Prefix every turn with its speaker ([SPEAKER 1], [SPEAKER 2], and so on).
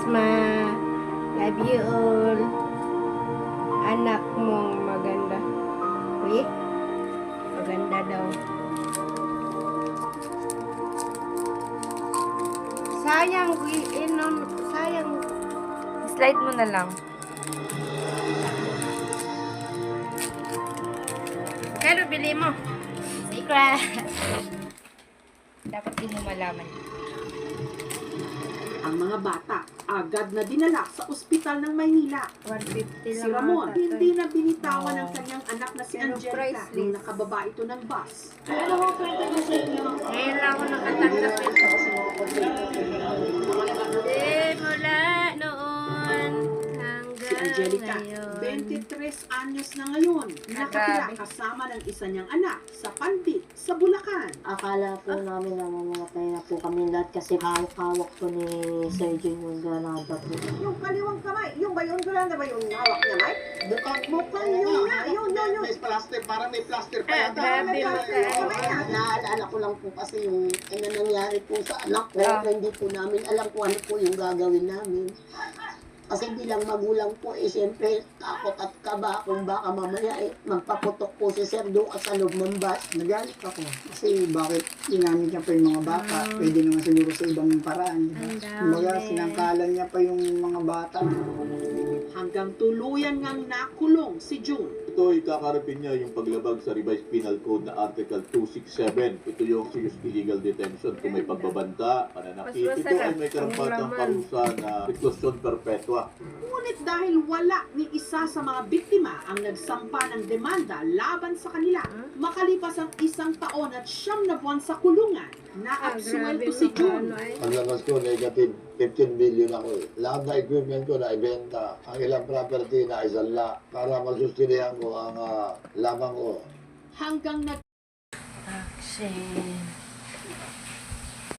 [SPEAKER 1] Ma. Love you all. Anak mong maganda. Uy, maganda daw. Sayang, sayang.
[SPEAKER 2] Slide mo na lang.
[SPEAKER 1] Kano bili mo? Secret.
[SPEAKER 2] Dapat din mo malaman.
[SPEAKER 3] Ang mga bata agad na dinala sa ospital ng Maynila.
[SPEAKER 1] 150
[SPEAKER 3] Si
[SPEAKER 1] lang
[SPEAKER 3] Ramon
[SPEAKER 1] ata.
[SPEAKER 3] hindi na binitawan
[SPEAKER 1] Oo.
[SPEAKER 3] ng kanyang anak na si
[SPEAKER 1] Pero
[SPEAKER 3] Angelica
[SPEAKER 1] priceless.
[SPEAKER 3] nung nakababa ito ng bus.
[SPEAKER 1] Ngayon lang ako nakatanggap ito. Mula noon
[SPEAKER 3] Si
[SPEAKER 1] hanggang
[SPEAKER 3] Angelica,
[SPEAKER 1] ngayon.
[SPEAKER 3] 23 anyos na ngayon, nakatira
[SPEAKER 2] grabe.
[SPEAKER 3] kasama ng isa niyang anak sa Panbit, sa Bulacan.
[SPEAKER 4] Akala po namin na mamamatay na po kami lahat kasi hawak po ni Sir Jun yung granada po.
[SPEAKER 5] Yung kaliwang kamay, yung ba yun? Gulanda ba yung hawak niya, Mike? Mukhang yun nga, yun.
[SPEAKER 6] May plaster, parang may plaster pa yata.
[SPEAKER 1] Grabe
[SPEAKER 4] Naalala ko lang po kasi yung nangyari po sa anak ko, na hindi po namin alam kung ano po yung gagawin namin. Kasi bilang magulang po, siyempre takot at kaba kung baka mamaya magpaputok po si Sir doon sa loob ng bus.
[SPEAKER 6] Nagalit ako. Kasi bakit ginamit niya pa yung mga bata? Pwede naman siguro sa ibang paraan. Diba?
[SPEAKER 1] Ang dami.
[SPEAKER 6] Kumbaga, sinangkalan niya pa yung mga bata.
[SPEAKER 3] Hanggang tuluyan ngang nakulong si June.
[SPEAKER 7] Ito ay kakarapin niya yung paglabag sa Revised Penal Code na Article 267. Ito yung serious illegal detention kung may pagbabanta, pananakit.
[SPEAKER 1] Mas
[SPEAKER 7] Ito ay
[SPEAKER 1] masarap
[SPEAKER 7] may
[SPEAKER 1] ang
[SPEAKER 7] karampatang
[SPEAKER 1] laman.
[SPEAKER 7] parusa na reclusion perpetua.
[SPEAKER 3] Ngunit dahil wala ni isa sa mga biktima ang nagsampa ng demanda laban sa kanila, makalipas ang 1 taon at 9 na buwan sa kulungan, naabsuelto si June.
[SPEAKER 8] Paglabas ko, negative 15 billion ako eh. Lahat na equipment ko na ibenta. Ang ilang property na isanla para masustindihan ko ang lamang ko.
[SPEAKER 3] Hanggang nag
[SPEAKER 2] Action.